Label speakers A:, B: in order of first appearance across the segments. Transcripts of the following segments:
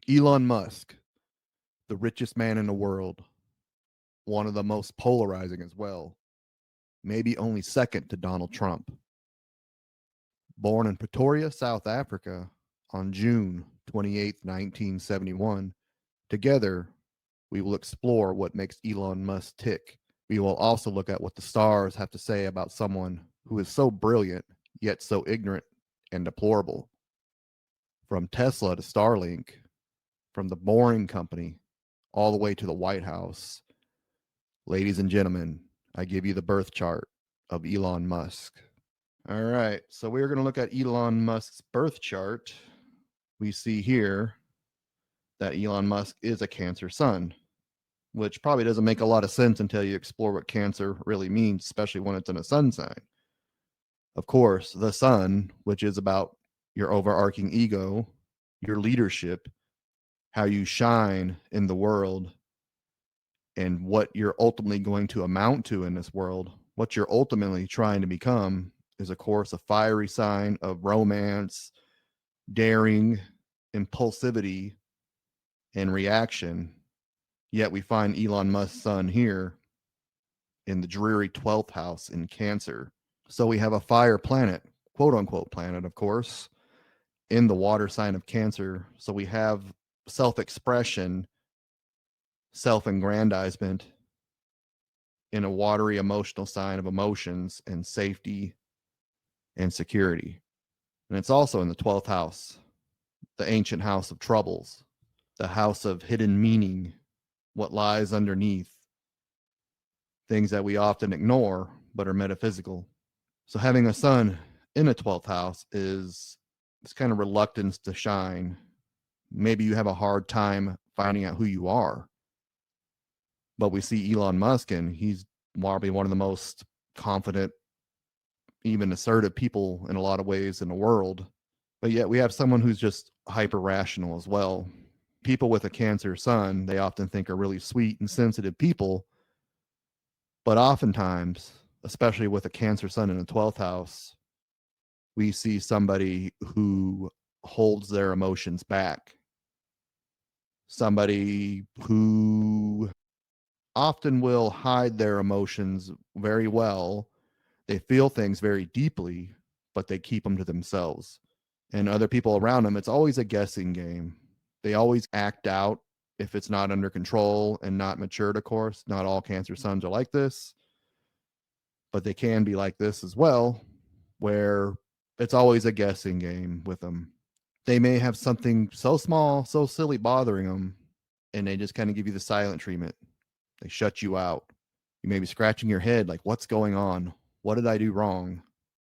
A: Elon Musk, the richest man in the world, one of the most polarizing as well, maybe only second to Donald Trump. Born in Pretoria, South Africa on June 28th, 1971, together we will explore what makes Elon Musk tick. We will also look at what the stars have to say about someone who is so brilliant, yet so ignorant and deplorable. From Tesla to Starlink, from the Boring Company all the way to the White House. Ladies and gentlemen, I give you the birth chart of Elon Musk. All right, so we're going to look at Elon Musk's birth chart. We see here that Elon Musk is a Cancer sun, which probably doesn't make a lot of sense until you explore what Cancer really means, especially when it's in a sun sign. Of course, the sun, which is about your overarching ego, your leadership, how you shine in the world, and what you're ultimately going to amount to in this world, what you're ultimately trying to become is, of course, a fiery sign of romance, daring, impulsivity, and reaction. Yet we find Elon Musk's sun here in the dreary 12th house in Cancer. So we have a fire planet, quote unquote planet, of course, in the water sign of Cancer. So we have self expression, self aggrandizement in a watery emotional sign of emotions and safety and security. And it's also in the 12th house, the ancient house of troubles, the house of hidden meaning, what lies underneath, things that we often ignore but are metaphysical. So having a sun in a 12th house is this kind of reluctance to shine. Maybe you have a hard time finding out who you are. But we see Elon Musk, and he's probably one of the most confident, even assertive people in a lot of ways in the world. But yet we have someone who's just hyper rational as well. People with a Cancer sun, they often think are really sweet and sensitive people. But oftentimes, especially with a Cancer sun in the 12th house, we see somebody who holds their emotions back. Somebody who often will hide their emotions very well. They feel things very deeply, but they keep them to themselves. And other people around them, it's always a guessing game. They always act out if it's not under control and not matured, of course. Not all Cancer suns are like this, but they can be like this as well, where it's always a guessing game with them. They may have something so small, so silly bothering them, and they just kind of give you the silent treatment. They shut you out. You may be scratching your head like, what's going on? What did I do wrong?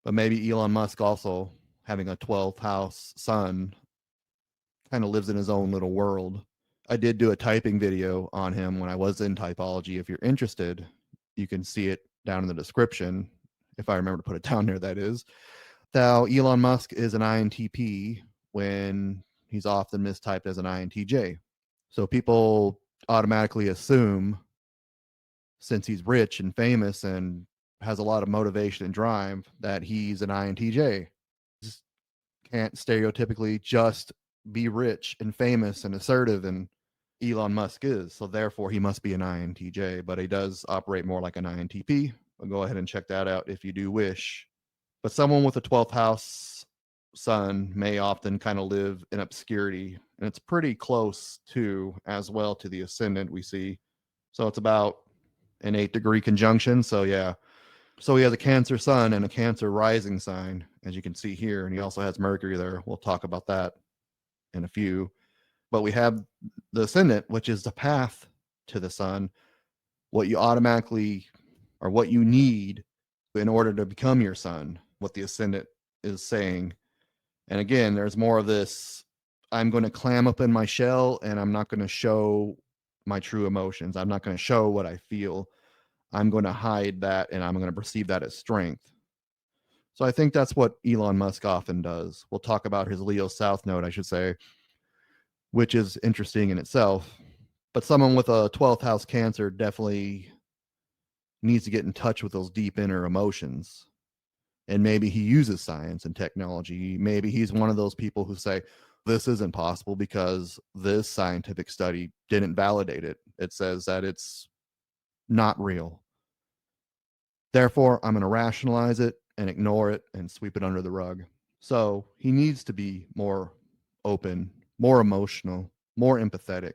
A: But maybe Elon Musk also, having a 12th house sun, kind of lives in his own little world. I did do a typing video on him when I was in typology. If you're interested, you can see it down in the description. If I remember to put it down there, that is. Now, Elon Musk is an INTP when he's often mistyped as an INTJ. So people automatically assume, since he's rich and famous and has a lot of motivation and drive, that he's an INTJ. Just can't stereotypically just be rich and famous and assertive, and Elon Musk is. So therefore, he must be an INTJ, but he does operate more like an INTP. I'll go ahead and check that out if you do wish. But someone with a 12th house sun may often kind of live in obscurity, and it's pretty close to as well to the ascendant we see. So it's about an 8-degree conjunction. So yeah. So he has a Cancer sun and a Cancer rising sign, as you can see here. And he also has Mercury there. We'll talk about that in a few. But we have the ascendant, which is the path to the sun, what you automatically or what you need in order to become your sun, what the ascendant is saying. And again, there's more of this, I'm going to clam up in my shell and I'm not going to show my true emotions. I'm not going to show what I feel. I'm going to hide that and I'm going to perceive that as strength. So I think that's what Elon Musk often does. We'll talk about his Leo South node, I should say, which is interesting in itself. But someone with a 12th house Cancer definitely needs to get in touch with those deep inner emotions. And maybe he uses science and technology. Maybe he's one of those people who say, this isn't possible because this scientific study didn't validate it. It says that it's not real. Therefore, I'm going to rationalize it and ignore it and sweep it under the rug. So he needs to be more open, more emotional, more empathetic.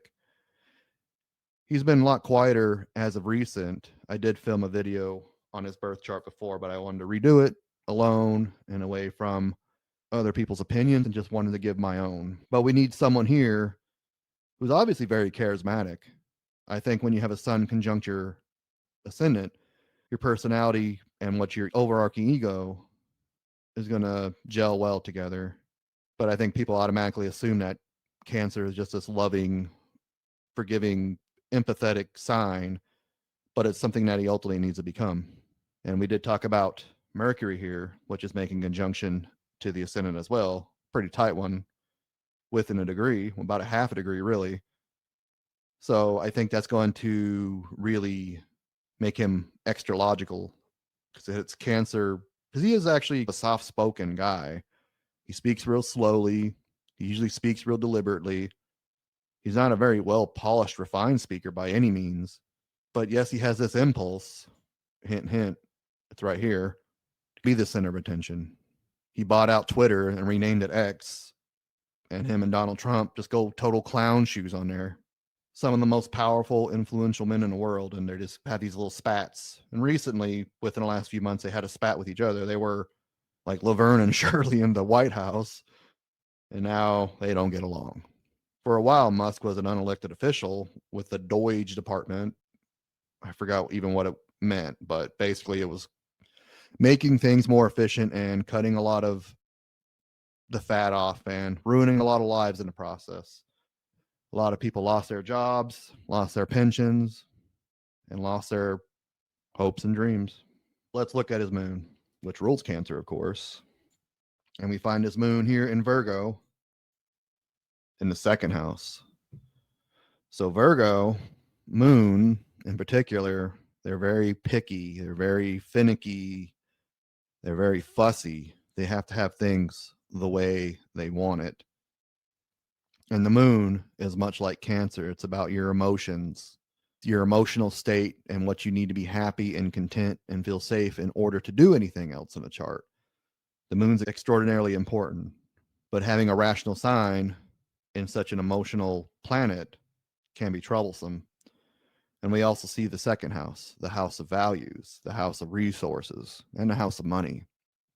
A: He's been a lot quieter as of recent. I did film a video on his birth chart before, but I wanted to redo it alone and away from other people's opinions and just wanted to give my own. But we need someone here who's obviously very charismatic. I think when you have a sun conjunct your ascendant, your personality and what your overarching ego is going to gel well together. But I think people automatically assume that Cancer is just this loving, forgiving, empathetic sign, but it's something that he ultimately needs to become. And we did talk about Mercury here, which is making conjunction to the ascendant as well. Pretty tight one within a degree, about a half a degree, really. So I think that's going to really make him extra logical because it's Cancer, because he is actually a soft spoken guy. He speaks real slowly. He usually speaks real deliberately. He's not a very well polished, refined speaker by any means. But yes, he has this impulse, hint, hint, it's right here, to be the center of attention. He bought out Twitter and renamed it X, and him and Donald Trump just go total clown shoes on there. Some of the most powerful, influential men in the world, and they just have these little spats. And recently, within the last few months, they had a spat with each other. They were like Laverne and Shirley in the White House, and now they don't get along. For a while, Musk was an unelected official with the Deutsche department. I forgot even what it meant, but basically it was making things more efficient and cutting a lot of the fat off and ruining a lot of lives in the process. A lot of people lost their jobs, lost their pensions, and lost their hopes and dreams. Let's look at his moon, which rules Cancer, of course. And we find his moon here in Virgo in the second house. So Virgo moon in particular, they're very picky, they're very finicky, they're very fussy. They have to have things the way they want it. And the moon is much like Cancer. It's about your emotions, your emotional state, and what you need to be happy and content and feel safe in order to do anything else in a chart. The moon's extraordinarily important, but having a rational sign in such an emotional planet can be troublesome. And we also see the second house, the house of values, the house of resources, and the house of money.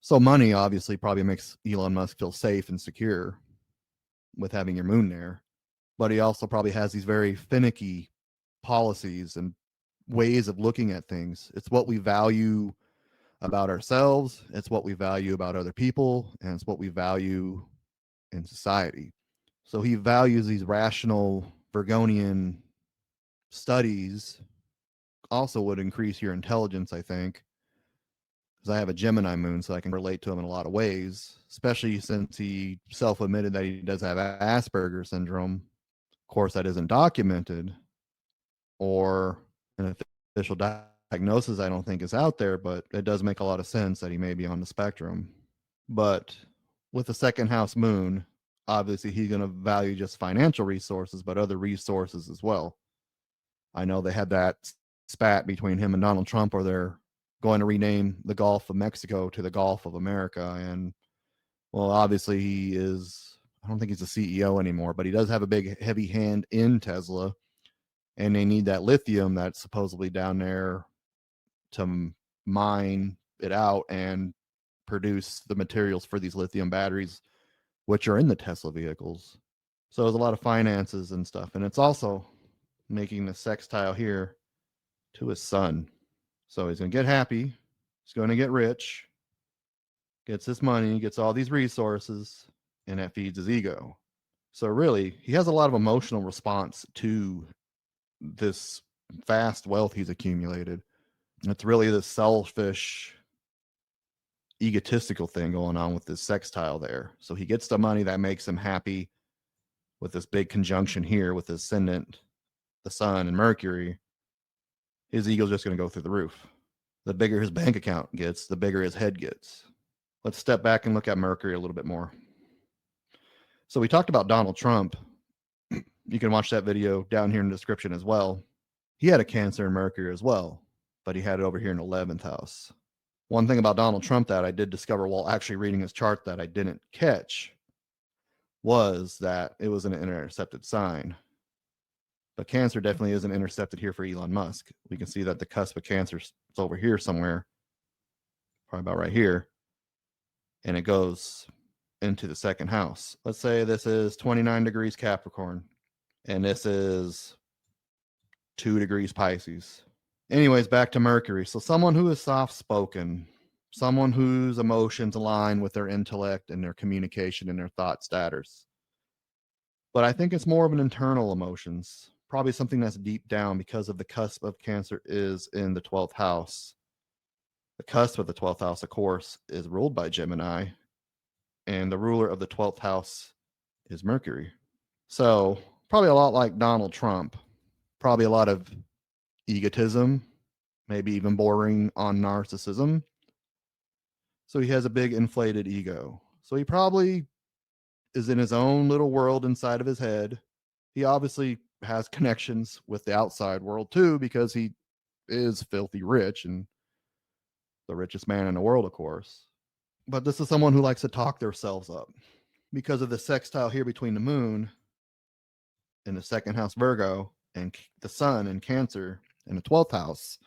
A: So money obviously probably makes Elon Musk feel safe and secure with having your moon there. But he also probably has these very finicky policies and ways of looking at things. It's what we value about ourselves, it's what we value about other people, and it's what we value in society. So he values these rational Virgonian studies. Also would increase your intelligence, I think, because I have a Gemini moon, so I can relate to him in a lot of ways, especially since he self-admitted that he does have Asperger's syndrome. Of course, that isn't documented or an official diagnosis, I don't think, is out there, but it does make a lot of sense that he may be on the spectrum. But with the second house moon, obviously he's going to value just financial resources, but other resources as well. I know they had that spat between him and Donald Trump, or they're going to rename the Gulf of Mexico to the Gulf of America. And well, obviously he is, I don't think he's a CEO anymore, but he does have a big, heavy hand in Tesla. And they need that lithium that's supposedly down there to mine it out and produce the materials for these lithium batteries, which are in the Tesla vehicles. So there's a lot of finances and stuff. And it's also making the sextile here to his sun. So he's going to get happy. He's going to get rich, gets his money, gets all these resources, and that feeds his ego. So really, he has a lot of emotional response to this vast wealth he's accumulated. It's really the selfish, egotistical thing going on with this sextile there. So he gets the money that makes him happy with this big conjunction here with his ascendant, the sun and Mercury. His ego's just going to go through the roof. The bigger his bank account gets, the bigger his head gets. Let's step back and look at Mercury a little bit more. So we talked about Donald Trump. You can watch that video down here in the description as well. He had a Cancer and Mercury as well, but he had it over here in 11th house. One thing about Donald Trump that I did discover while actually reading his chart that I didn't catch was that it was an intercepted sign. But Cancer definitely isn't intercepted here for Elon Musk. We can see that the cusp of Cancer is over here somewhere, probably about right here, and it goes into the second house. Let's say this is 29 degrees Capricorn, and this is 2 degrees Pisces. Anyways, back to Mercury. So someone who is soft-spoken, someone whose emotions align with their intellect and their communication and their thought status. But I think it's more of an internal emotions, probably something that's deep down because of the cusp of Cancer is in the 12th house. The cusp of the 12th house, of course, is ruled by Gemini, and the ruler of the 12th house is Mercury. So probably a lot like Donald Trump, probably a lot of egotism, maybe even bordering on narcissism. So he has a big inflated ego. So he probably is in his own little world inside of his head. He obviously has connections with the outside world too, because he is filthy rich and the richest man in the world, of course. But this is someone who likes to talk themselves up because of the sextile here between the moon in the second house Virgo and the sun in Cancer in the 12th house.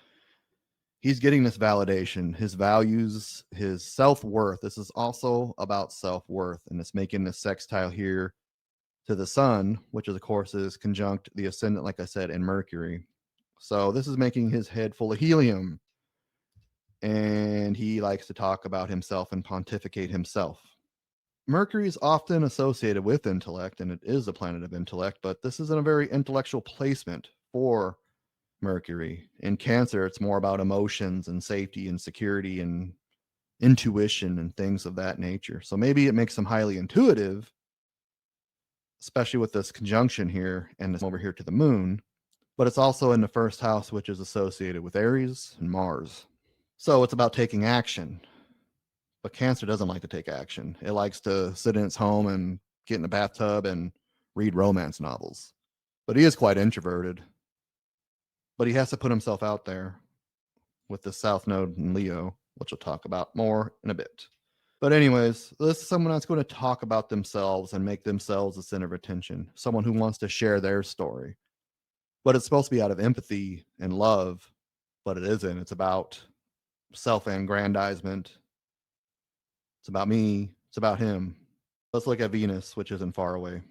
A: He's getting this validation, his values, his self-worth. This is also about self-worth, and it's making this sextile here to the sun, which is, of course, is conjunct the ascendant, like I said, in Mercury. So this is making his head full of helium, and he likes to talk about himself and pontificate himself. Mercury is often associated with intellect, and it is a planet of intellect, but this isn't a very intellectual placement for Mercury. In Cancer, it's more about emotions and safety and security and intuition and things of that nature. So maybe it makes him highly intuitive, especially with this conjunction here and this over here to the moon. But it's also in the first house, which is associated with Aries and Mars. So it's about taking action. But Cancer doesn't like to take action. It likes to sit in its home and get in a bathtub and read romance novels. But he is quite introverted. But he has to put himself out there with the South Node in Leo, which we'll talk about more in a bit. But anyways, this is someone that's going to talk about themselves and make themselves the center of attention. Someone who wants to share their story. But it's supposed to be out of empathy and love, but it isn't. It's about self-aggrandizement. It's about me. It's about him. Let's look at Venus, which isn't far away.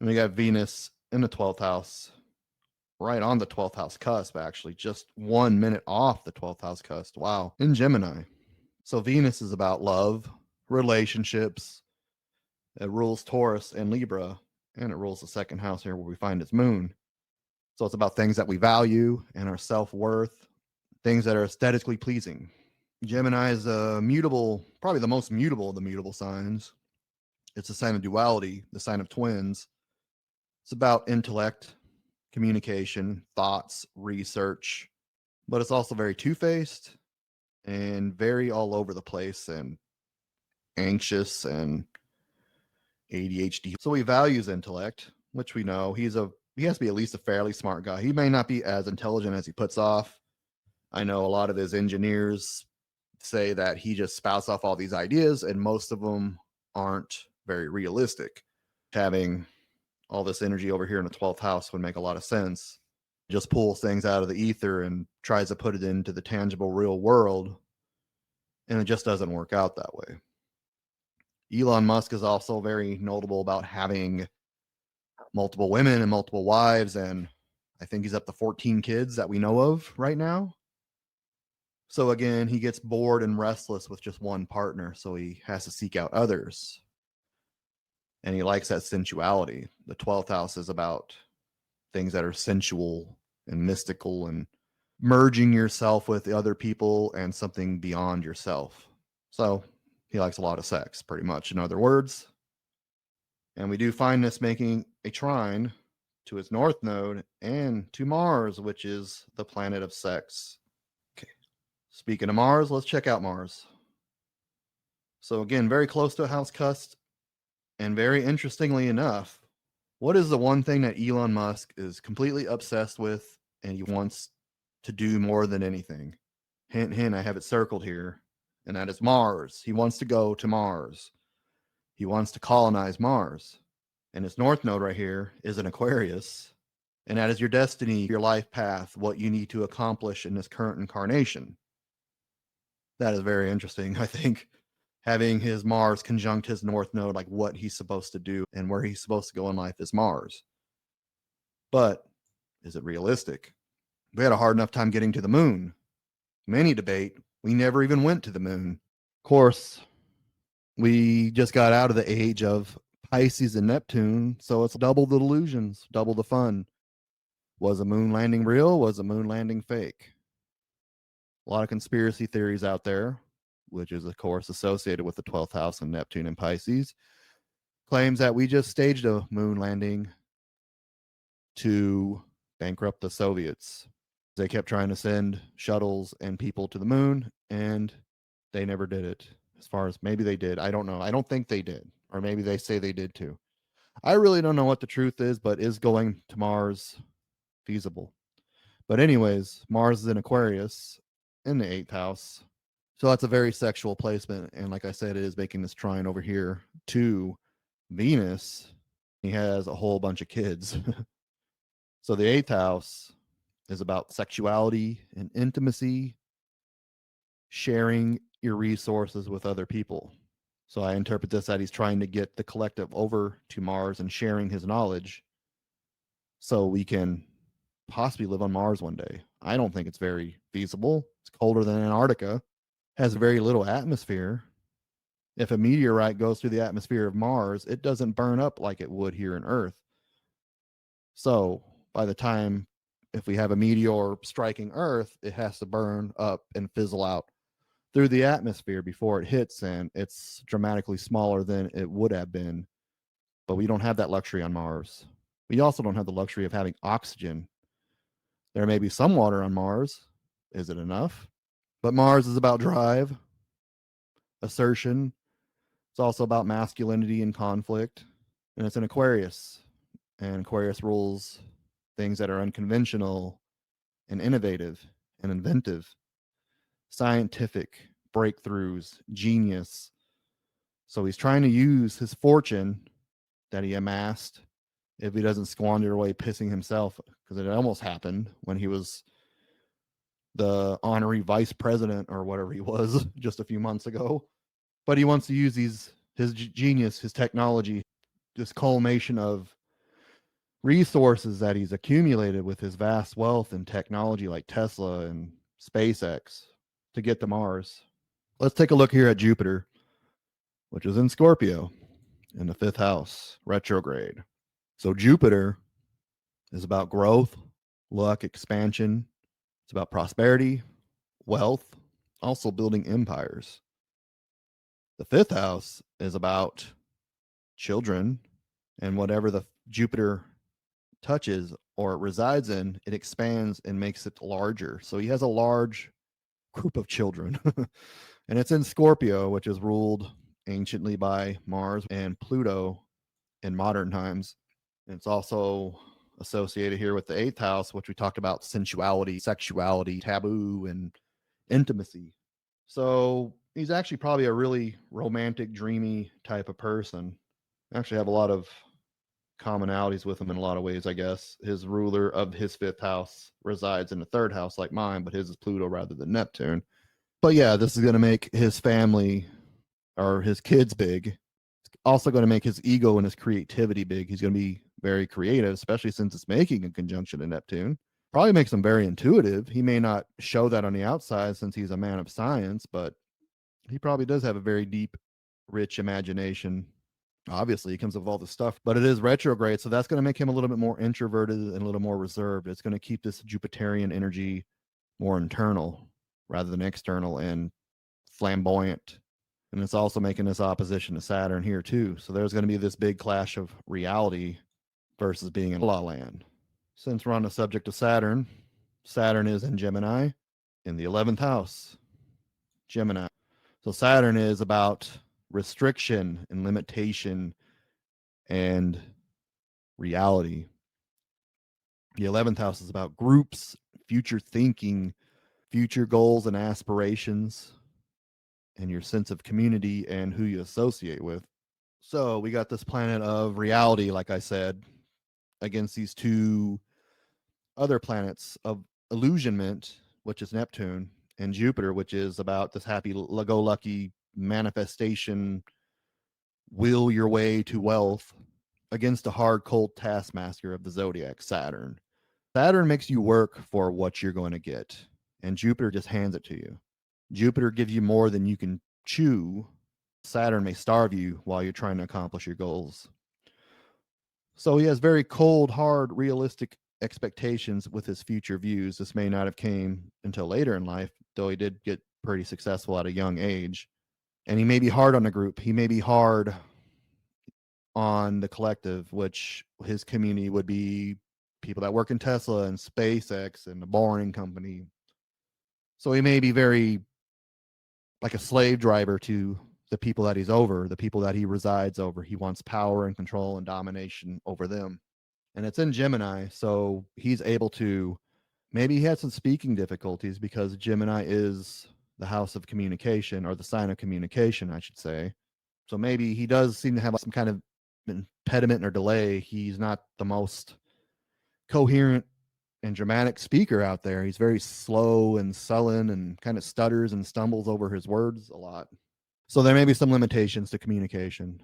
A: And we got Venus in the 12th house, right on the 12th house cusp, actually, just 1 minute off the 12th house cusp. Wow. In Gemini. So Venus is about love, relationships. It rules Taurus and Libra, and it rules the second house here where we find its moon. So it's about things that we value and our self-worth, things that are aesthetically pleasing. Gemini is a mutable, probably the most mutable of the mutable signs. It's a sign of duality, the sign of twins. It's about intellect, communication, thoughts, research, but it's also very two-faced and very all over the place and anxious and ADHD. So he values intellect, which we know he has to be at least a fairly smart guy. He may not be as intelligent as he puts off. I know a lot of his engineers say that he just spouts off all these ideas, and most of them aren't very realistic. Having all this energy over here in the 12th house would make a lot of sense. Just pulls things out of the ether and tries to put it into the tangible real world, and it just doesn't work out that way. Elon Musk is also very notable about having multiple women and multiple wives, and I think he's up to 14 kids that we know of right now. So again, he gets bored and restless with just one partner, so he has to seek out others. And he likes that sensuality. The 12th house is about things that are sensual and mystical and merging yourself with the other people and something beyond yourself. So he likes a lot of sex, pretty much, in other words. And we do find this making a trine to its north node and to Mars, which is the planet of sex. Okay. Speaking of Mars, let's check out Mars. So again, very close to a house cusp And very interestingly enough, what is the one thing that Elon Musk is completely obsessed with and he wants to do more than anything? Hint, hint, I have it circled here, and that is Mars. He wants to go to Mars. He wants to colonize Mars. And his north node right here is an Aquarius. And that is your destiny, your life path, what you need to accomplish in this current incarnation. That is very interesting, I think. Having his Mars conjunct his north node, like what he's supposed to do and where he's supposed to go in life is Mars. But is it realistic? We had a hard enough time getting to the moon. Many debate. We never even went to the moon. Of course, we just got out of the age of Pisces and Neptune, so it's double the illusions, double the fun. Was a moon landing real? Was a moon landing fake? A lot of conspiracy theories out there, which is, of course, associated with the 12th house and Neptune and Pisces, claims that we just staged a moon landing to bankrupt the Soviets. They kept trying to send shuttles and people to the moon, and they never did it. As far as maybe they did, I don't know. I don't think they did, or maybe they say they did too. I really don't know what the truth is, but is going to Mars feasible? But anyways, Mars is in Aquarius in the 8th house. So that's a very sexual placement. And like I said, it is making this trine over here to Venus. He has a whole bunch of kids. So the 8th house is about sexuality and intimacy, sharing your resources with other people. So I interpret this that he's trying to get the collective over to Mars and sharing his knowledge so we can possibly live on Mars one day. I don't think it's very feasible. It's colder than Antarctica, has very little atmosphere. If a meteorite goes through the atmosphere of Mars, it doesn't burn up like it would here on Earth. So by the time, if we have a meteor striking Earth, it has to burn up and fizzle out through the atmosphere before it hits, and it's dramatically smaller than it would have been. But we don't have that luxury on Mars. We also don't have the luxury of having oxygen. There may be some water on Mars. Is it enough? But Mars is about drive, assertion. It's also about masculinity and conflict. And it's an Aquarius. And Aquarius rules things that are unconventional and innovative and inventive, scientific breakthroughs, genius. So he's trying to use his fortune that he amassed, if he doesn't squander away pissing himself, because it almost happened when he was the honorary vice president or whatever he was just a few months ago. But he wants to use his genius, his technology, this culmination of resources that he's accumulated with his vast wealth and technology like Tesla and SpaceX to get to Mars. Let's take a look here at Jupiter, which is in Scorpio in the 5th house, retrograde. So Jupiter is about growth, luck, expansion. It's about prosperity, wealth, also building empires. The 5th house is about children, and whatever the Jupiter touches or it resides in, it expands and makes it larger. So he has a large group of children. And it's in Scorpio, which is ruled anciently by Mars and Pluto in modern times. And it's also associated here with the 8th house, which we talked about sensuality, sexuality, taboo, and intimacy. So he's actually probably a really romantic, dreamy type of person. I actually have a lot of commonalities with him in a lot of ways, I guess. His ruler of his 5th house resides in the 3rd house like mine, but his is Pluto rather than Neptune. But yeah, this is going to make his family or his kids big. It's also going to make his ego and his creativity big. He's going to be very creative, especially since it's making a conjunction to Neptune. Probably makes him very intuitive. He may not show that on the outside since he's a man of science, but he probably does have a very deep, rich imagination. Obviously, he comes with all this stuff, but it is retrograde, so that's going to make him a little bit more introverted and a little more reserved. It's going to keep this Jupiterian energy more internal rather than external and flamboyant. And it's also making this opposition to Saturn here too. So there's going to be this big clash of reality versus being in La Land. Since we're on the subject of Saturn, Saturn is in Gemini in the 11th house. Gemini. So Saturn is about restriction and limitation and reality. The 11th house is about groups, future thinking, future goals and aspirations, and your sense of community and who you associate with. So we got this planet of reality, like I said, against these two other planets of illusionment, which is Neptune, and Jupiter, which is about this happy go lucky manifestation, will your way to wealth, against a hard, cold taskmaster of the zodiac, Saturn. Saturn makes you work for what you're going to get, and Jupiter just hands it to you. Jupiter gives you more than you can chew. Saturn may starve you while you're trying to accomplish your goals. So he has very cold, hard, realistic expectations with his future views. This may not have came until later in life, though he did get pretty successful at a young age. And he may be hard on the group. He may be hard on the collective, which his community would be people that work in Tesla and SpaceX and the Boring Company. So he may be very like a slave driver to the people that he's over, the people that he resides over. He wants power and control and domination over them. And it's in Gemini, so he's able to, maybe he had some speaking difficulties because Gemini is the house of communication, or the sign of communication, I should say. So maybe he does seem to have some kind of impediment or delay. He's not the most coherent and dramatic speaker out there. He's very slow and sullen and kind of stutters and stumbles over his words a lot. So there may be some limitations to communication.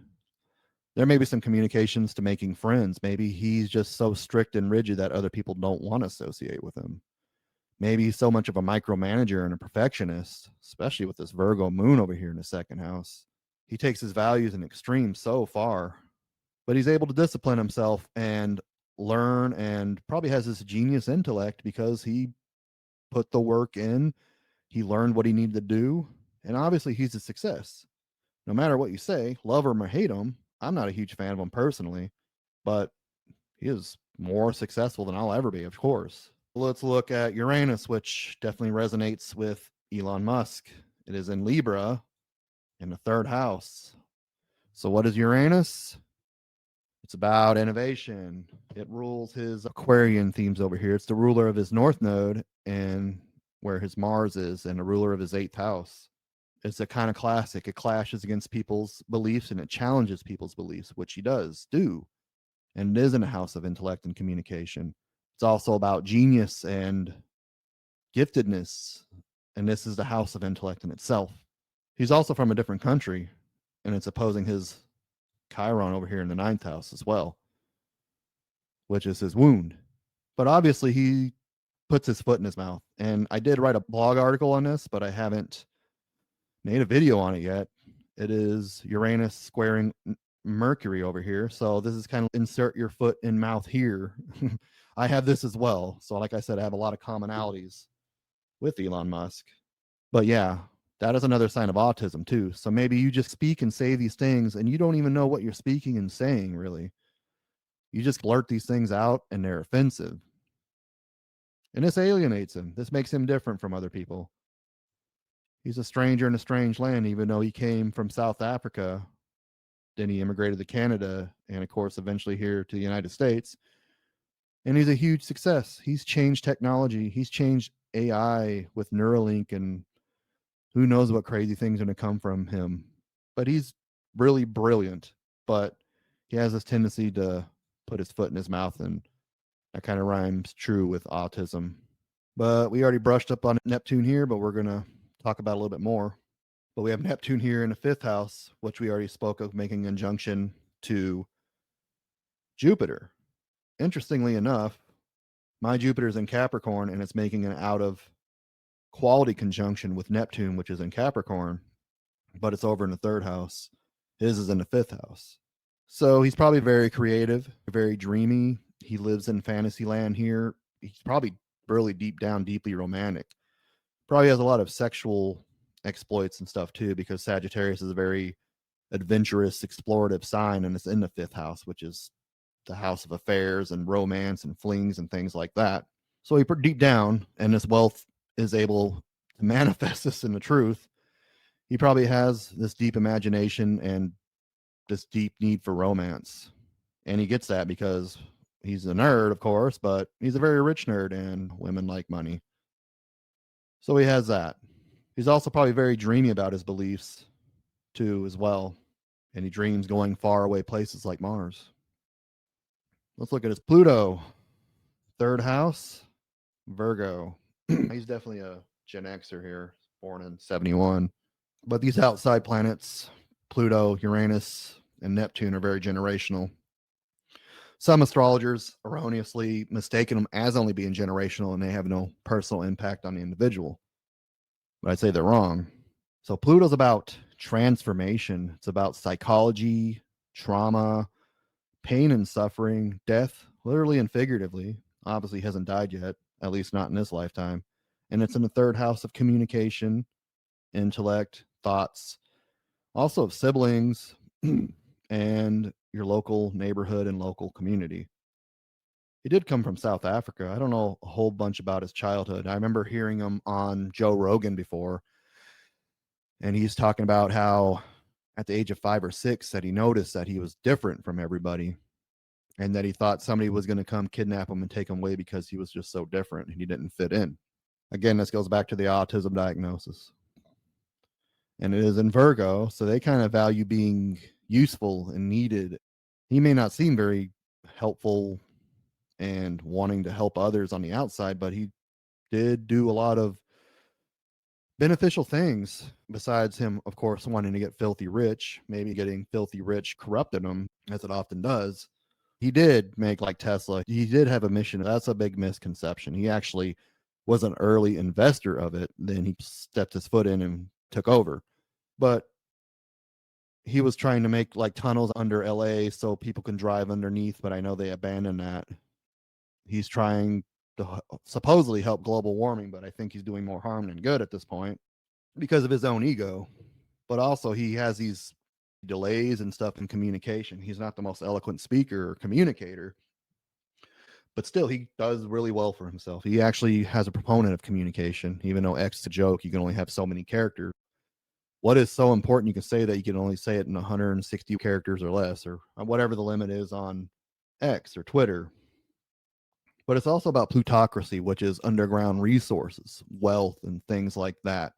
A: There may be some communications to making friends. Maybe he's just so strict and rigid that other people don't want to associate with him. Maybe he's so much of a micromanager and a perfectionist, especially with this Virgo moon over here in the second house. He takes his values and extremes so far, but he's able to discipline himself and learn, and probably has this genius intellect because he put the work in. He learned what he needed to do, and obviously he's a success. No matter what you say, love him or hate him, I'm not a huge fan of him personally, but he is more successful than I'll ever be, of course. Let's look at Uranus, which definitely resonates with Elon Musk. It is in Libra in the third house. So, what is Uranus? It's about innovation. It rules his Aquarian themes over here. It's the ruler of his North Node and where his Mars is, and the ruler of his eighth house. It's a kind of classic. It clashes against people's beliefs and it challenges people's beliefs, which he does do. And it is in a house of intellect and communication. It's also about genius and giftedness. And this is the house of intellect in itself. He's also from a different country, and it's opposing his Chiron over here in the ninth house as well, which is his wound. But obviously, he puts his foot in his mouth. And I did write a blog article on this, but I haven't made a video on it yet. It is Uranus squaring Mercury over here. So this is kind of insert your foot in mouth here. I have this as well. So like I said, I have a lot of commonalities with Elon Musk. But yeah, that is another sign of autism too. So maybe you just speak and say these things and you don't even know what you're speaking and saying, really. You just blurt these things out and they're offensive. And this alienates him. This makes him different from other people. He's a stranger in a strange land, even though he came from South Africa. Then he immigrated to Canada and, of course, eventually here to the United States. And he's a huge success. He's changed technology. He's changed AI with Neuralink, and who knows what crazy things are going to come from him. But he's really brilliant. But he has this tendency to put his foot in his mouth, and that kind of rhymes true with autism. But we already brushed up on Neptune here, but we're going to talk about a little bit more. But we have Neptune here in the fifth house, which we already spoke of, making injunction to Jupiter. Interestingly enough, my Jupiter is in Capricorn and it's making an out of quality conjunction with Neptune, which is in Capricorn, but it's over in the third house. His is in the fifth house. So he's probably very creative, very dreamy. He lives in fantasy land here. He's probably really deep down, deeply romantic. Probably has a lot of sexual exploits and stuff too, because Sagittarius is a very adventurous, explorative sign, and it's in the fifth house, which is the house of affairs and romance and flings and things like that. So he deep down, and this wealth is able to manifest this in the truth. He probably has this deep imagination and this deep need for romance. And he gets that because he's a nerd, of course, but he's a very rich nerd and women like money. So he has that. He's also probably very dreamy about his beliefs too, as well. And he dreams going far away places like Mars. Let's look at his Pluto. Third house, Virgo. He's definitely a Gen Xer here, born in 71. But these outside planets, Pluto, Uranus, and Neptune, are very generational. Some astrologers erroneously mistaken them as only being generational and they have no personal impact on the individual. But I'd say they're wrong. So Pluto's about transformation. It's about psychology, trauma, pain and suffering, death, literally and figuratively. Obviously hasn't died yet, at least not in this lifetime. And it's in the third house of communication, intellect, thoughts, also of siblings and your local neighborhood and local community. He did come from South Africa. I don't know a whole bunch about his childhood. I remember hearing him on Joe Rogan before, and he's talking about how at the age of 5 or 6 that he noticed that he was different from everybody and that he thought somebody was going to come kidnap him and take him away because he was just so different and he didn't fit in. Again, this goes back to the autism diagnosis. And it is in Virgo, so they kind of value being useful and needed. He may not seem very helpful and wanting to help others on the outside, but he did do a lot of beneficial things besides him, of course, wanting to get filthy rich. Maybe getting filthy rich corrupted him, as it often does. He did make like Tesla. He did have a mission. That's a big misconception. He actually was an early investor of it. Then he stepped his foot in and took over. But he was trying to make like tunnels under LA so people can drive underneath, but I know they abandoned that. He's trying to supposedly help global warming, but I think he's doing more harm than good at this point because of his own ego. But also, he has these delays and stuff in communication. He's not the most eloquent speaker or communicator, but still, he does really well for himself. He actually has a proponent of communication, even though X is a joke. You can only have so many characters. What is so important? You can say that you can only say it in 160 characters or less, or whatever the limit is on X or Twitter. But it's also about plutocracy, which is underground resources, wealth, and things like that.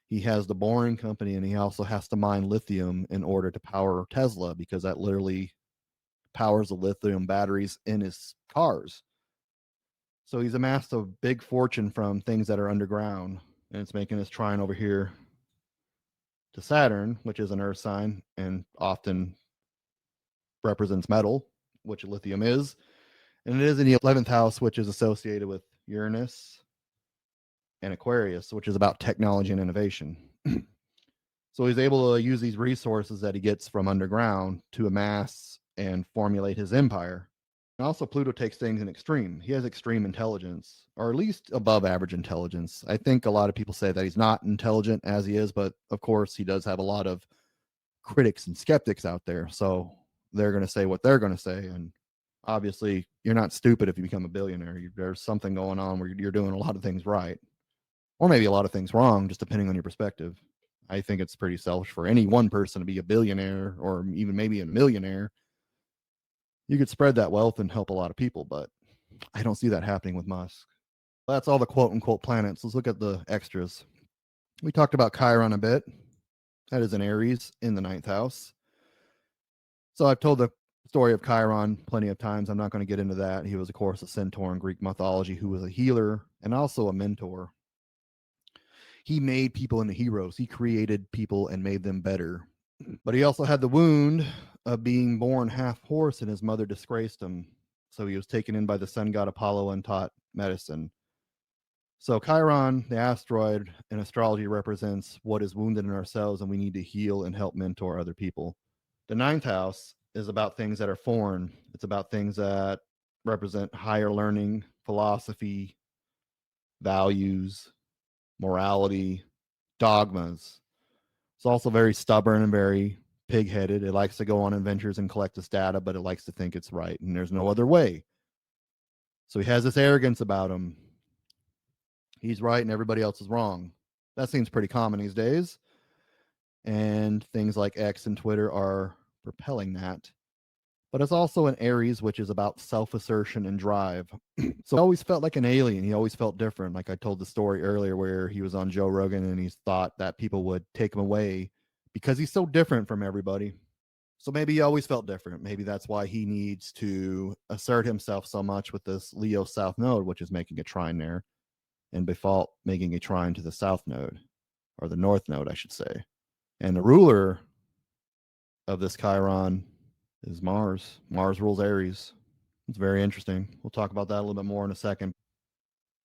A: He has the Boring Company, and he also has to mine lithium in order to power Tesla because that literally powers the lithium batteries in his cars. So he's amassed a big fortune from things that are underground, and it's making his trine over here to Saturn, which is an Earth sign and often represents metal, which lithium is. And it is in the 11th house, which is associated with Uranus and Aquarius, which is about technology and innovation. So he's able to use these resources that he gets from underground to amass and formulate his empire. And also, Pluto takes things in extreme. He has extreme intelligence, or at least above average intelligence. I think a lot of people say that he's not intelligent as he is, but of course, he does have a lot of critics and skeptics out there. So they're going to say what they're going to say. And obviously, you're not stupid if you become a billionaire. There's something going on where you're doing a lot of things right, or maybe a lot of things wrong, just depending on your perspective. I think it's pretty selfish for any one person to be a billionaire or even maybe a millionaire. You could spread that wealth and help a lot of people, but I don't see that happening with Musk. That's all the quote unquote planets. Let's look at the extras. We talked about Chiron a bit. That is an Aries in the ninth house. So I've told the story of Chiron plenty of times. I'm not going to get into that. He was, of course, a centaur in Greek mythology who was a healer and also a mentor. He made people into heroes. He created people and made them better. But he also had the wound of being born half horse, and his mother disgraced him. So he was taken in by the sun god Apollo and taught medicine. So Chiron, the asteroid in astrology, represents what is wounded in ourselves, and we need to heal and help mentor other people. The ninth house is about things that are foreign. It's about things that represent higher learning, philosophy, values, morality, dogmas. It's also very stubborn and very pig-headed. It likes to go on adventures and collect this data, but it likes to think it's right, and there's no other way. So he has this arrogance about him. He's right and everybody else is wrong. That seems pretty common these days. And things like X and Twitter are propelling that. But it's also an Aries, which is about self-assertion and drive. So he always felt like an alien. He always felt different. Like I told the story earlier where he was on Joe Rogan and he thought that people would take him away because he's so different from everybody. So maybe he always felt different. Maybe that's why he needs to assert himself so much with this Leo South Node, which is making a trine there, and default making a trine to the South Node, or the North Node, I should say. And the ruler of this Chiron is Mars. Mars rules Aries. It's very interesting. We'll talk about that a little bit more in a second.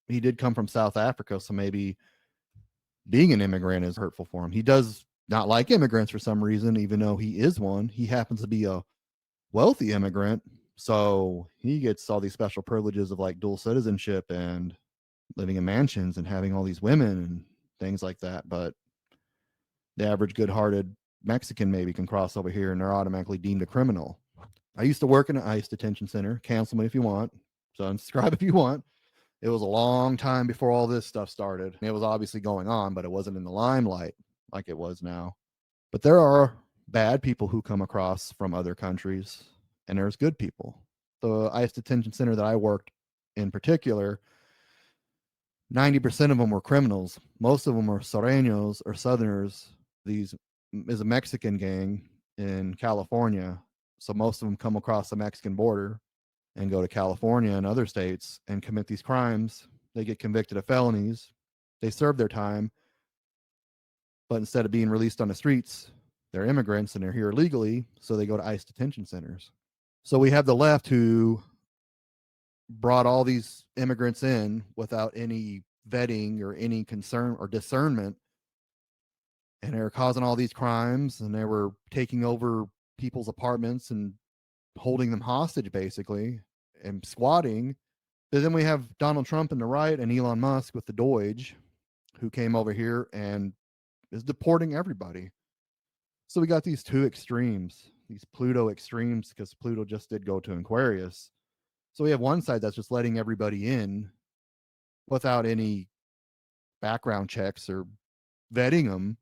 A: He did come from South Africa, so maybe being an immigrant is hurtful for him. He does not like immigrants for some reason, even though he is one. He happens to be a wealthy immigrant, so he gets all these special privileges of like dual citizenship and living in mansions and having all these women and things like that. But the average good-hearted Mexican maybe can cross over here and they're automatically deemed a criminal. I used to work in an ICE detention center. Cancel me if you want. So unsubscribe if you want. It was a long time before all this stuff started. It was obviously going on, but it wasn't in the limelight like it was now. But there are bad people who come across from other countries, and there's good people. The ICE detention center that I worked in particular, 90% of them were criminals. Most of them were Sureños or Southerners. These is a Mexican gang in California. So most of them come across the Mexican border and go to California and other states and commit these crimes. They get convicted of felonies. They serve their time. But instead of being released on the streets, they're immigrants and they're here illegally. So they go to ICE detention centers. So we have the left who brought all these immigrants in without any vetting or any concern or discernment. And they were causing all these crimes and they were taking over people's apartments and holding them hostage basically and squatting. But then we have Donald Trump in the right and Elon Musk with the Doge who came over here and is deporting everybody. So we got these two extremes, these Pluto extremes, because Pluto just did go to Aquarius. So we have one side that's just letting everybody in without any background checks or vetting them,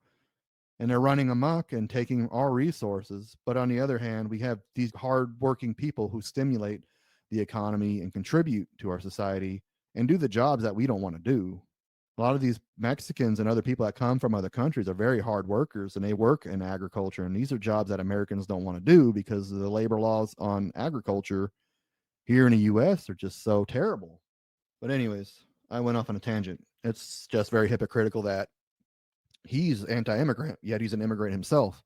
A: and they're running amok and taking our resources. But on the other hand, we have these hardworking people who stimulate the economy and contribute to our society and do the jobs that we don't want to do. A lot of these Mexicans and other people that come from other countries are very hard workers and they work in agriculture. And these are jobs that Americans don't want to do because the labor laws on agriculture here in the US are just so terrible. But anyways, I went off on a tangent. It's just very hypocritical that he's anti-immigrant, yet he's an immigrant himself.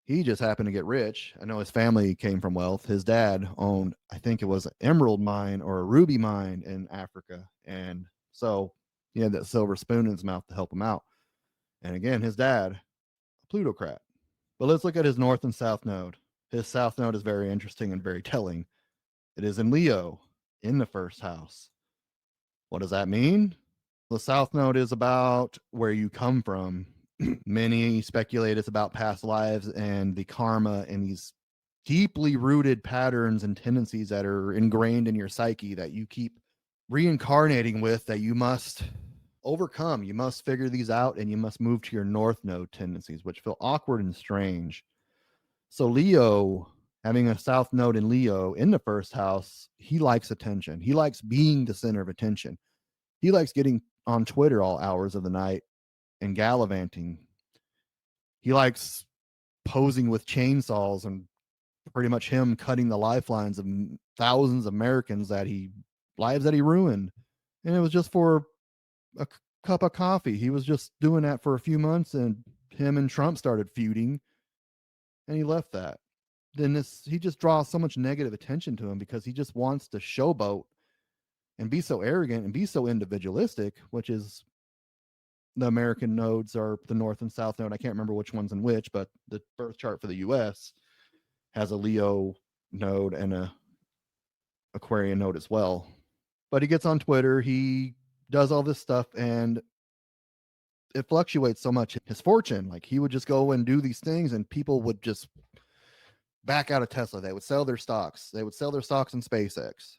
A: He just happened to get rich. I know his family came from wealth. His dad owned, I think it was an emerald mine or a ruby mine in Africa. And so he had that silver spoon in his mouth to help him out. And again, his dad, a plutocrat. But let's look at his north and south node. His south node is very interesting and very telling. It is in Leo in the first house. What does that mean? The south node is about where you come from. Many speculate it's about past lives and the karma and these deeply rooted patterns and tendencies that are ingrained in your psyche that you keep reincarnating with, that you must overcome. You must figure these out and you must move to your north node tendencies, which feel awkward and strange. So Leo, having a south node in Leo in the first house, he likes attention. He likes being the center of attention. He likes getting on Twitter all hours of the night and gallivanting. He likes posing with chainsaws and pretty much him cutting the lifelines of thousands of Americans lives that he ruined. And it was just for a cup of coffee. He was just doing that for a few months and him and Trump started feuding and he left that. Then he just draws so much negative attention to him because he just wants to showboat and be so arrogant and be so individualistic, which is the American nodes are the north and south node. I can't remember which one's in which, but the birth chart for the US has a Leo node and a Aquarian node as well. But he gets on Twitter, he does all this stuff, and it fluctuates so much. His fortune, like he would just go and do these things and people would just back out of Tesla. They would sell their stocks. They would sell their stocks in SpaceX.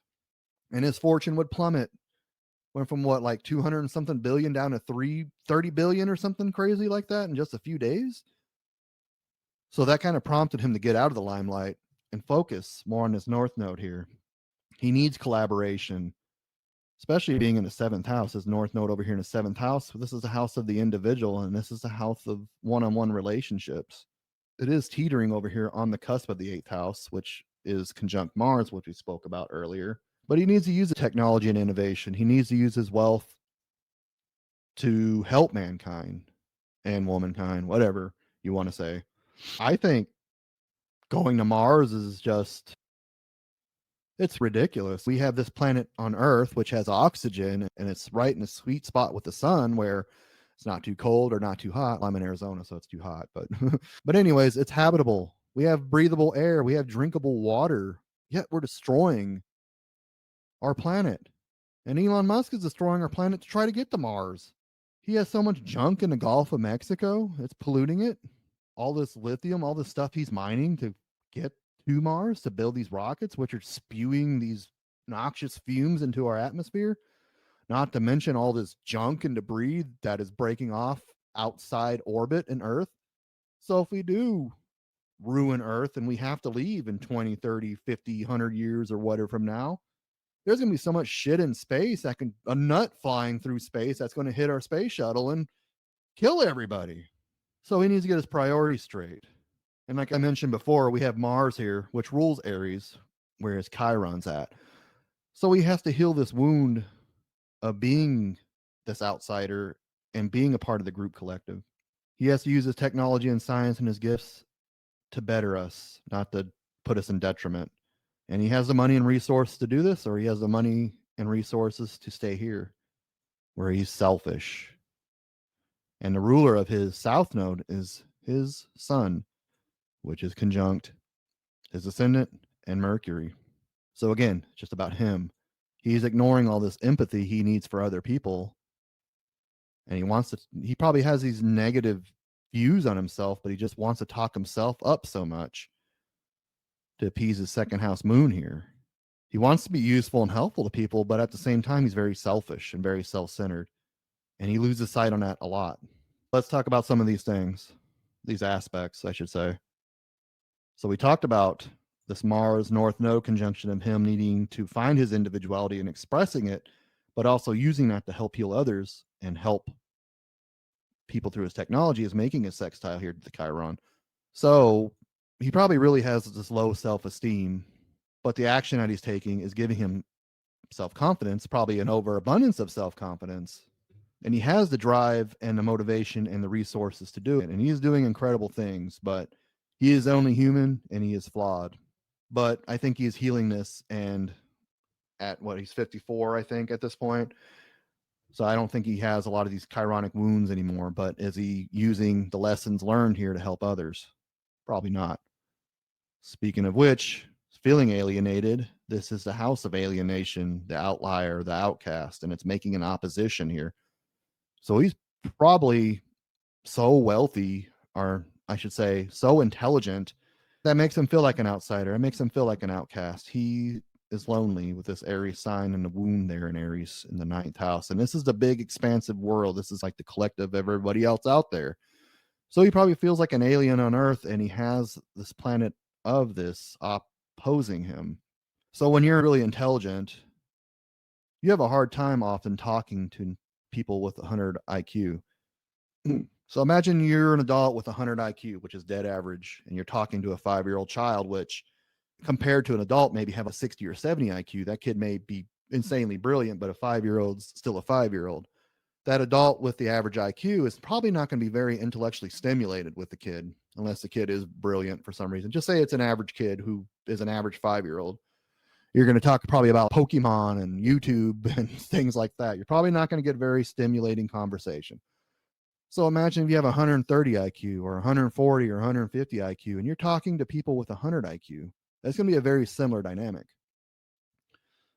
A: And his fortune would plummet. Went from what, like 200 and something billion down to 30 billion or something crazy like that in just a few days. So that kind of prompted him to get out of the limelight and focus more on this north node here. He needs collaboration, especially being in the seventh house. His north node over here in the seventh house. This is the house of the individual, and this is the house of one-on-one relationships. It is teetering over here on the cusp of the eighth house, which is conjunct Mars, which we spoke about earlier. But he needs to use the technology and innovation. He needs to use his wealth to help mankind and womankind, whatever you want to say. I think going to Mars is just, it's ridiculous. We have this planet on Earth, which has oxygen, and it's right in a sweet spot with the sun where it's not too cold or not too hot. I'm in Arizona, so it's too hot, but but anyways, it's habitable. We have breathable air, we have drinkable water, yet we're destroying our planet. And Elon Musk is destroying our planet to try to get to Mars. He has so much junk in the Gulf of Mexico, it's polluting it. All this lithium, all this stuff he's mining to get to Mars to build these rockets, which are spewing these noxious fumes into our atmosphere. Not to mention all this junk and debris that is breaking off outside orbit in Earth. So if we do ruin Earth and we have to leave in 20, 30, 50, 100 years or whatever from now, there's going to be so much shit in space that can, a nut flying through space that's going to hit our space shuttle and kill everybody. So he needs to get his priorities straight. And like I mentioned before, we have Mars here, which rules Aries, whereas Chiron's at. So he has to heal this wound of being this outsider and being a part of the group collective. He has to use his technology and science and his gifts to better us, not to put us in detriment. And he has the money and resource to do this, or he has the money and resources to stay here, where he's selfish. And the ruler of his south node is his sun, which is conjunct his ascendant and Mercury. So again, just about him. He's ignoring all this empathy he needs for other people. And he probably has these negative views on himself, but he just wants to talk himself up so much to appease his second house moon here. He wants to be useful and helpful to people, but at the same time, he's very selfish and very self-centered. And he loses sight on that a lot. Let's talk about some of these things, these aspects, I should say. So we talked about this Mars North Node conjunction of him needing to find his individuality and expressing it, but also using that to help heal others and help people through his technology is making a sextile here to the Chiron. So he probably really has this low self-esteem, but the action that he's taking is giving him self-confidence, probably an overabundance of self-confidence. And he has the drive and the motivation and the resources to do it. And he is doing incredible things, but he is only human and he is flawed. But I think he is healing this, and at what, he's 54, I think, at this point. So I don't think he has a lot of these chironic wounds anymore, but is he using the lessons learned here to help others? Probably not. Speaking of which, feeling alienated, this is the house of alienation, the outlier, the outcast, and it's making an opposition here. So he's probably so wealthy, or I should say, so intelligent, that makes him feel like an outsider. It makes him feel like an outcast. He is lonely with this Aries sign and the wound there in Aries in the ninth house. And this is the big, expansive world. This is like the collective of everybody else out there. So he probably feels like an alien on Earth, and he has this planet of this opposing him. So when you're really intelligent, you have a hard time often talking to people with 100 IQ. So imagine you're an adult with 100 IQ, which is dead average, and you're talking to a 5-year-old child, which compared to an adult maybe have a 60 or 70 IQ. That kid may be insanely brilliant, but a 5-year-old's still a 5-year-old. That adult with the average IQ is probably not going to be very intellectually stimulated with the kid, unless the kid is brilliant for some reason. Just say it's an average kid who is an average 5-year-old. You're going to talk probably about Pokemon and YouTube and things like that. You're probably not going to get very stimulating conversation. So imagine if you have 130 IQ or 140 or 150 IQ, and you're talking to people with 100 IQ. That's going to be a very similar dynamic.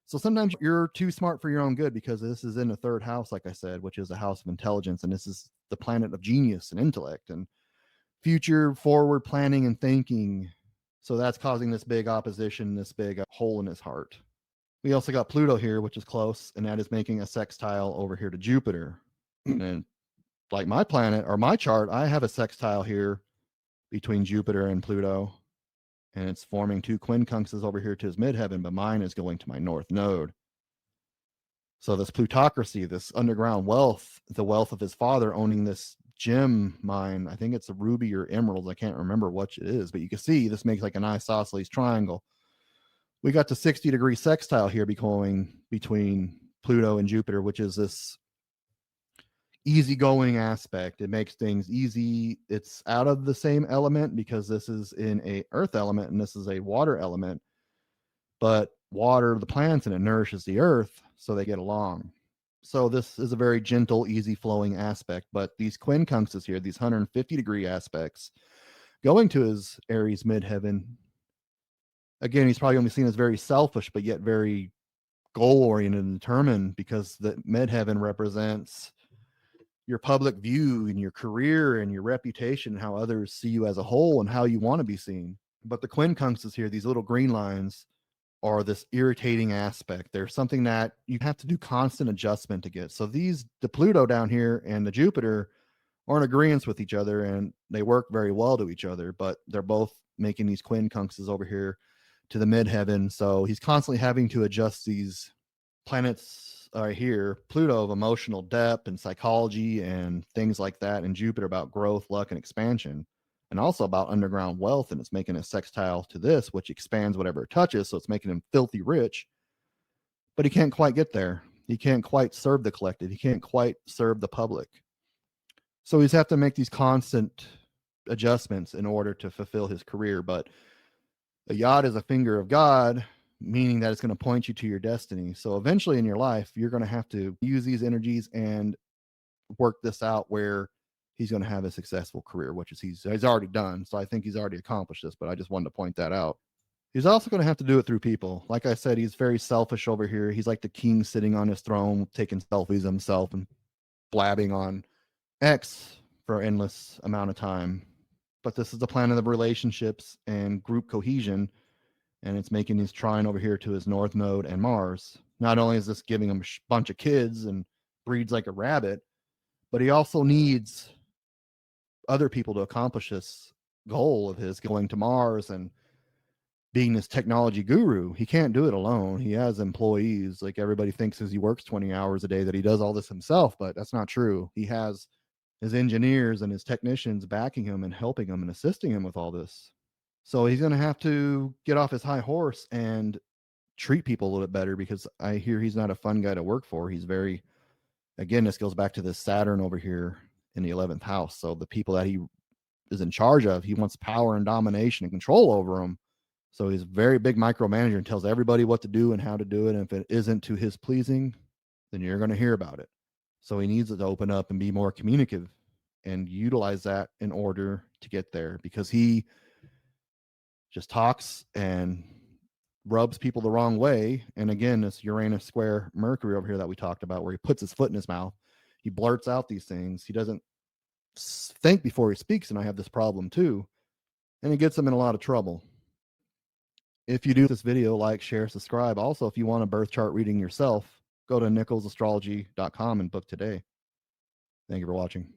A: So sometimes you're too smart for your own good, because this is in the third house, like I said, which is a house of intelligence. And this is the planet of genius and intellect and future forward planning and thinking. So that's causing this big opposition, this big hole in his heart. We also got Pluto here, which is close, and that is making a sextile over here to Jupiter. And like my planet or my chart, I have a sextile here between Jupiter and Pluto. And it's forming two quincunxes over here to his midheaven, but mine is going to my north node. So this plutocracy, this underground wealth, the wealth of his father owning this gem mine, I think it's a ruby or emerald, I can't remember which it is, but you can see this makes like an isosceles triangle. We got the 60-degree sextile here between Pluto and Jupiter, which is this easygoing aspect. It makes things easy. It's out of the same element because this is in a earth element and this is a water element, but water the plants and it nourishes the earth, so they get along. So this is a very gentle, easy flowing aspect. But these quincunxes here, these 150-degree aspects, going to his Aries midheaven, again, he's probably going to be seen as very selfish, but yet very goal oriented and determined, because the midheaven represents your public view and your career and your reputation and how others see you as a whole and how you want to be seen. But the quincunxes here, these little green lines, are this irritating aspect. There's something that you have to do constant adjustment to get. So the Pluto down here and the Jupiter are in agreement with each other and they work very well to each other, but they're both making these quincunxes over here to the midheaven. So he's constantly having to adjust these planets are here. Pluto of emotional depth and psychology and things like that, and Jupiter about growth, luck, and expansion, and also about underground wealth. And it's making a sextile to this, which expands whatever it touches. So it's making him filthy rich, but he can't quite get there. He can't quite serve the collective. He can't quite serve the public. So he's have to make these constant adjustments in order to fulfill his career. But a yacht is a finger of God, meaning that it's going to point you to your destiny. So eventually in your life, you're going to have to use these energies and work this out where he's going to have a successful career, which is he's already done. So I think he's already accomplished this, but I just wanted to point that out. He's also going to have to do it through people. Like I said, he's very selfish over here. He's like the king sitting on his throne, taking selfies of himself and blabbing on X for an endless amount of time. But this is the planet of relationships and group cohesion, and it's making his trine over here to his north node and Mars. Not only is this giving him a bunch of kids and breeds like a rabbit, but he also needs other people to accomplish this goal of his going to Mars and being this technology guru. He can't do it alone. He has employees. Like everybody thinks as he works 20 hours a day that he does all this himself, but that's not true. He has his engineers and his technicians backing him and helping him and assisting him with all this. So he's going to have to get off his high horse and treat people a little bit better, because I hear he's not a fun guy to work for. He's very, again, this goes back to this Saturn over here in the 11th house. So the people that he is in charge of, he wants power and domination and control over them. So he's a very big micromanager and tells everybody what to do and how to do it. And if it isn't to his pleasing, then you're going to hear about it. So he needs to open up and be more communicative and utilize that in order to get there, because he just talks and rubs people the wrong way. And again, this Uranus square Mercury over here that we talked about, where he puts his foot in his mouth, he blurts out these things. He doesn't think before he speaks, and I have this problem too, and it gets him in a lot of trouble. If you do this video, like, share, subscribe. Also, if you want a birth chart reading yourself, go to nicholsastrology.com and book today. Thank you for watching.